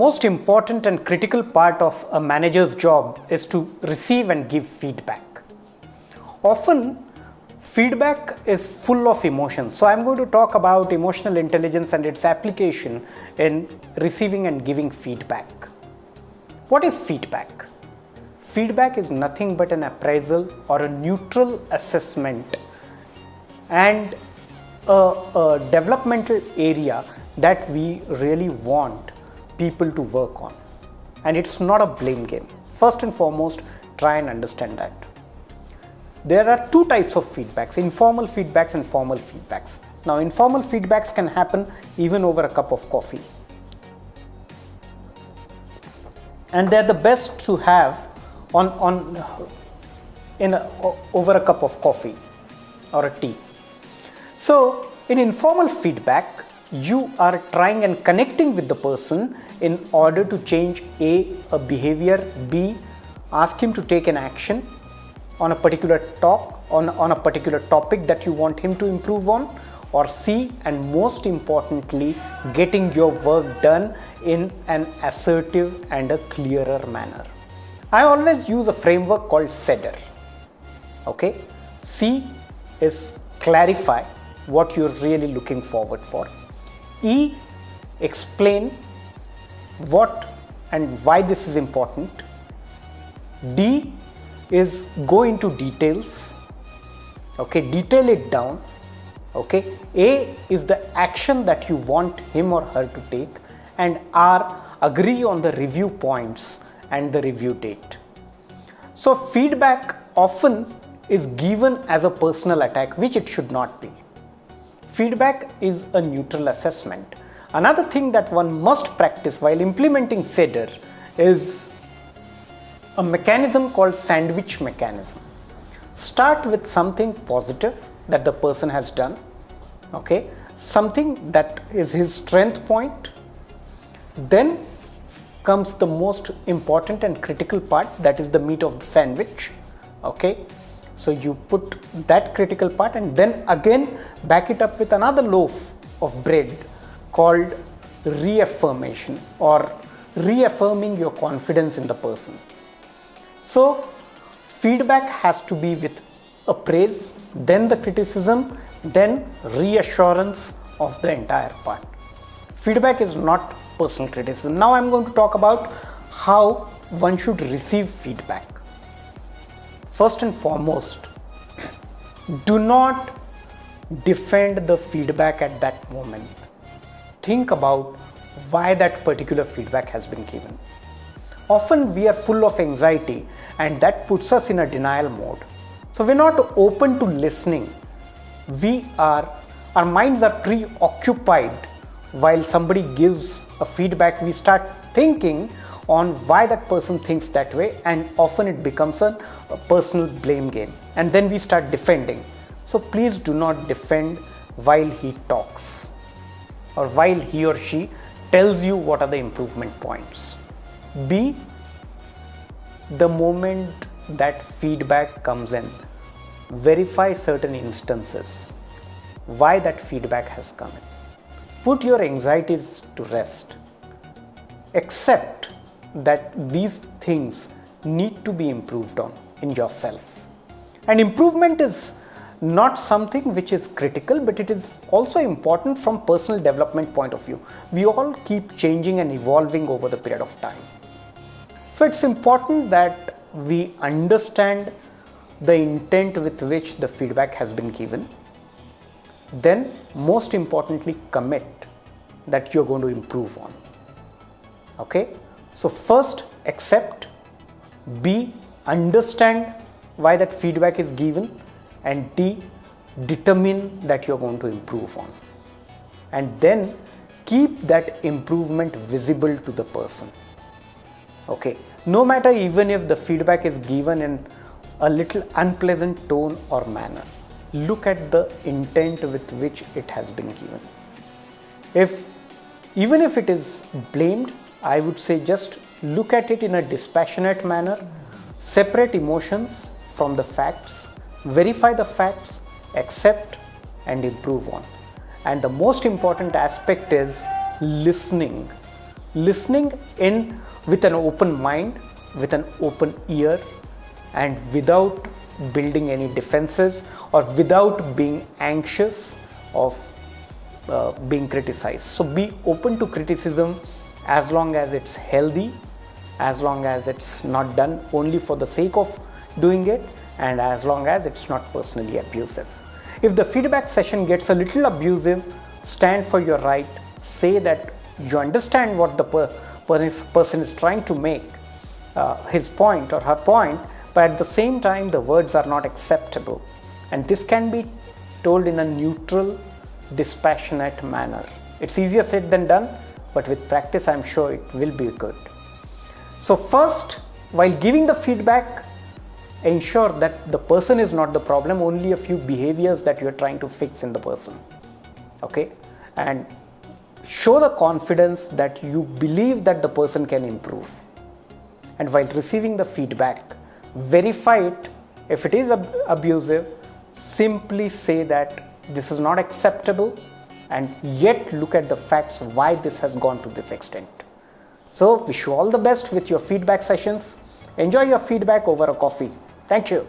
most important and critical part of a manager's job is to receive and give feedback. Often, feedback is full of emotions. So I'm going to talk about emotional intelligence and its application in receiving and giving feedback. What is feedback? Feedback is nothing but an appraisal or a neutral assessment and a developmental area that we really want people to work on. And it's not a blame game. First and foremost, try and understand that. There are two types of feedbacks, informal feedbacks and formal feedbacks. Now, informal feedbacks can happen even over a cup of coffee. And they're the best to have over a cup of coffee or a tea. So, in informal feedback, you are trying and connecting with the person in order to change a behavior, B, ask him to take an action on a particular on a particular topic that you want him to improve on, or C, and most importantly, getting your work done in an assertive and a clearer manner. I always use a framework called CEDAR. Okay, C is clarify what you're really looking forward for. E, explain what and why this is important. D is go into details. Okay, detail it down. Okay, A is the action that you want him or her to take, and R, agree on the review points and the review date. So feedback often is given as a personal attack, which it should not be. Feedback is a neutral assessment. Another thing that one must practice while implementing CEDAR is a mechanism called sandwich mechanism. Start with something positive that the person has done, okay, something that is his strength point. Then comes the most important and critical part, that is the meat of the sandwich. Okay, so you put that critical part and then again back it up with another loaf of bread called reaffirmation, or reaffirming your confidence in the person. So feedback has to be with a praise, then the criticism, then reassurance of the entire part. Feedback is not personal criticism. Now I'm going to talk about how one should receive feedback. First and foremost, do not defend the feedback at that moment. Think about why that particular feedback has been given. Often we are full of anxiety and that puts us in a denial mode. So we're not open to listening. Our minds are preoccupied while somebody gives a feedback. We start thinking on why that person thinks that way, and often it becomes a personal blame game, and then we start defending. So please do not defend while he talks or while he or she tells you what are the improvement points. B, the moment that feedback comes in, verify certain instances why that feedback has come in. Put your anxieties to rest. Accept that these things need to be improved on in yourself. And improvement is not something which is critical, but it is also important from personal development point of view. We all keep changing and evolving over the period of time. So it's important that we understand the intent with which the feedback has been given. Then most importantly, commit that you're going to improve on. Okay, so first accept, B, understand why that feedback is given, and D, determine that you're going to improve on, and then keep that improvement visible to the person. Okay, no matter even if the feedback is given in a little unpleasant tone or manner, look at the intent with which it has been given. Even if it is blamed, I would say just look at it in a dispassionate manner, separate emotions from the facts, verify the facts, accept and improve on. And the most important aspect is listening listening in with an open mind, with an open ear, and without building any defenses or without being anxious of being criticized. So be open to criticism as long as it's healthy, as long as it's not done only for the sake of doing it, and as long as it's not personally abusive. If the feedback session gets a little abusive, stand for your right, say that you understand what the person is trying to make, his point or her point, but at the same time the words are not acceptable, and this can be told in a neutral, dispassionate manner. It's easier said than done, but with practice I'm sure it will be good. So first, while giving the feedback, ensure that the person is not the problem, only a few behaviors that you're trying to fix in the person. Okay, and show the confidence that you believe that the person can improve. And while receiving the feedback, verify it. If it is abusive, simply say that this is not acceptable, and yet look at the facts why this has gone to this extent. So wish you all the best with your feedback sessions. Enjoy your feedback over a coffee. Thank you.